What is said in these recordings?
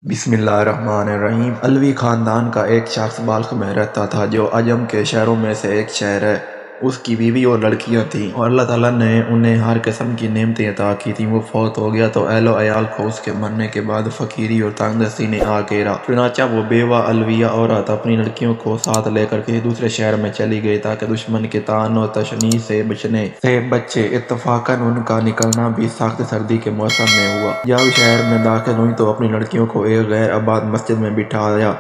بسم اللہ الرحمن الرحیم۔ علوی خاندان کا ایک شخص بلخ میں رہتا تھا جو عجم کے شہروں میں سے ایک شہر ہے۔ اس کی بیوی اور لڑکیاں تھیں اور اللہ تعالیٰ نے انہیں ہر قسم کی نعمتیں عطا کی تھیں۔ وہ فوت ہو گیا تو اہل و عیال کو اس کے مرنے کے بعد فقیری اور تنگ دستی نے آ گھیرا۔ چنانچہ وہ بیوہ علویہ عورت اپنی لڑکیوں کو ساتھ لے کر کسی دوسرے شہر میں چلی گئی تاکہ دشمن کے طعن و تشنیع سے بچے۔ اتفاقاً ان کا نکلنا بھی سخت سردی کے موسم میں ہوا۔ جب شہر میں داخل ہوئی تو اپنی لڑکیوں کو ایک غیر آباد مسجد میں بٹھایا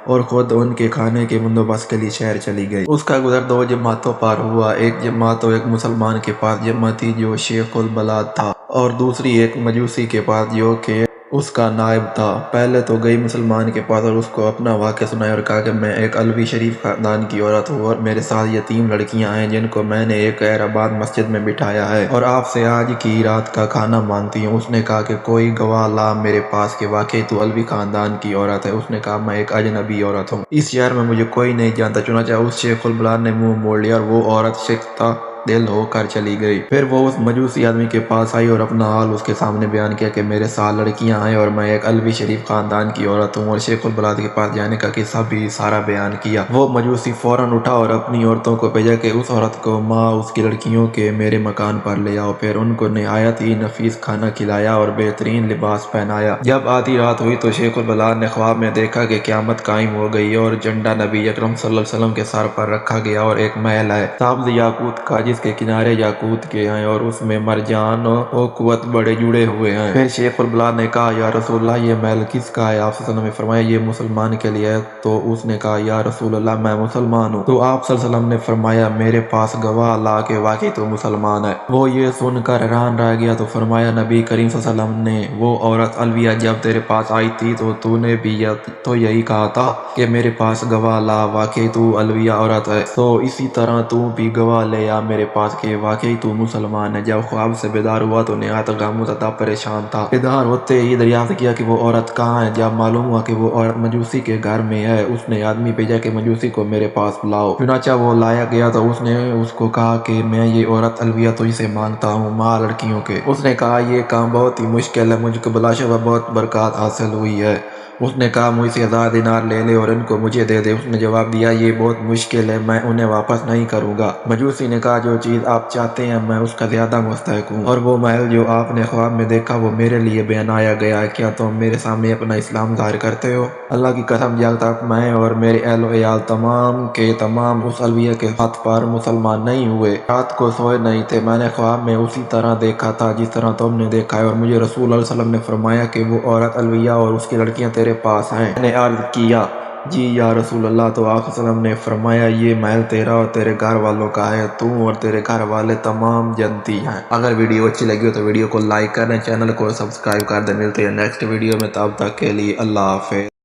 اور خود ان کے کھانے کے بندوبست کے لیے شہر چلی گئی۔ اس کا گزر دو جماعتوں پر ہوا۔ ایک جماعت تو ایک مسلمان کے پاس جمع تھی جو شیخ البلاد تھا، اور دوسری ایک مجوسی کے پاس جو کہ اس کا نائب تھا۔ پہلے تو گئی مسلمان کے پاس اور اس کو اپنا واقعہ سنایا اور کہا کہ میں ایک علوی شریف خاندان کی عورت ہوں اور میرے ساتھ یتیم لڑکیاں ہیں جن کو میں نے ایک غیر آباد مسجد میں بٹھایا ہے اور آپ سے آج کی رات کا کھانا مانگتی ہوں۔ اس نے کہا کہ کوئی گواہ لا میرے پاس کہ واقعی تو علوی خاندان کی عورت ہے۔ اس نے کہا میں ایک اجنبی عورت ہوں، اس شہر میں مجھے کوئی نہیں جانتا۔ چنانچہ اس شیخ البلاد نے منہ موڑ لیا اور وہ عورت شکستہ دل ہو کر چلی گئی۔ پھر وہ اس مجوسی آدمی کے پاس آئی اور اپنا حال اس کے سامنے بیان کیا کہ میرے ساتھ لڑکیاں ہیں اور میں ایک علوی شریف خاندان کی عورت ہوں، اور شیخ البلاد کے پاس جانے کا قصہ بھی سارا بیان کیا۔ وہ مجوسی فوراً اٹھا اور اپنی عورتوں کو بھیجا کہ اس عورت کو ماں اس کی لڑکیوں کے میرے مکان پر لے آؤ۔ پھر ان کو نہایت ہی نفیس کھانا کھلایا اور بہترین لباس پہنایا۔ جب آدھی رات ہوئی تو شیخ البلاد نے خواب میں دیکھا کہ قیامت قائم ہو گئی اور جھنڈا نبی اکرم صلی اللہ علیہ وسلم کے سر پر رکھا گیا اور ایک محل ہے سبز یاقوت کا جس کے کنارے یاقوت کے ہیں اور اس میں مرجان و قوت بڑے جڑے ہوئے ہیں۔ پھر شیخ البلاد نے کہا یا رسول اللہ یہ محل کس کا ہے؟ آپ صلی اللہ علیہ وسلم نے فرمایا یہ مسلمان کے لیے ہے۔ تو اس نے کہا یا رسول اللہ میں مسلمان ہوں۔ تو آپ صلی اللہ علیہ وسلم نے فرمایا میرے پاس گواہ لا کہ واقعی تو مسلمان ہے۔ وہ یہ سن کر حیران رہ گیا تو فرمایا نبی کریم صلی اللہ علیہ وسلم نے وہ عورت علویہ جب تیرے پاس آئی تھی تو نے بھی تو یہی کہا تھا کہ میرے پاس گواہ لا واقعی تو علویہ عورت ہے، تو اسی طرح تو بھی گواہ لے آ میرے پاس کہ واقعی تو مسلمان ہے۔ جب خواب سے بیدار ہوا تو نہایت غم زدہ پریشان تھا۔ بیدار ہوتے ہی دریافت کیا کہ وہ عورت کہاں ہے۔ جب معلوم ہوا کہ وہ عورت مجوسی کے گھر میں ہے، اس نے آدمی بھیجا کہ مجوسی کو میرے پاس لاؤ۔ چنانچہ وہ لایا گیا تو اس نے اس کو کہا کہ میں یہ عورت علویہ تجھ سے مانگتا ہوں ماں لڑکیوں کے۔ اس نے کہا یہ کام بہت ہی مشکل ہے، مجھ کو بلا شبہ بہت برکات حاصل ہوئی ہے۔ اس نے کہا مجھ سے 1000 دینار لے لے اور ان کو مجھے دے دے۔ اس نے جواب دیا یہ بہت مشکل ہے، میں انہیں واپس نہیں کروں گا۔ مجوسی نے کہا جو چیز آپ چاہتے ہیں میں اس کا زیادہ مستحق ہوں، اور وہ محل جو آپ نے خواب میں دیکھا وہ میرے لیے بنایا گیا ہے۔ کیا تم میرے سامنے اپنا اسلام ظاہر کرتے ہو؟ اللہ کی قسم جب تک میں اور میرے اہل و عیال تمام کے تمام اس علویہ کے ہاتھ پر مسلمان نہیں ہوئے رات کو سوئے نہیں تھے۔ میں نے خواب میں اسی طرح دیکھا تھا جس طرح تم نے دیکھا ہے، اور مجھے رسول اللہ صلی اللہ علیہ وسلم نے فرمایا کہ وہ عورت علویہ اور اس کی لڑکیاں تیرے پاس ہیں۔ میں نے عرض کیا جی یا رسول اللہ، تو آپ صلی اللہ علیہ وسلم نے فرمایا یہ محل تیرا اور تیرے گھر والوں کا ہے، تو اور تیرے گھر والے تمام جنتی ہیں۔ اگر ویڈیو اچھی لگی ہو تو ویڈیو کو لائک کر دیں، چینل کو سبسکرائب کر دیں۔ ملتے ہیں نیکسٹ ویڈیو میں، تب تک کے لیے اللہ حافظ۔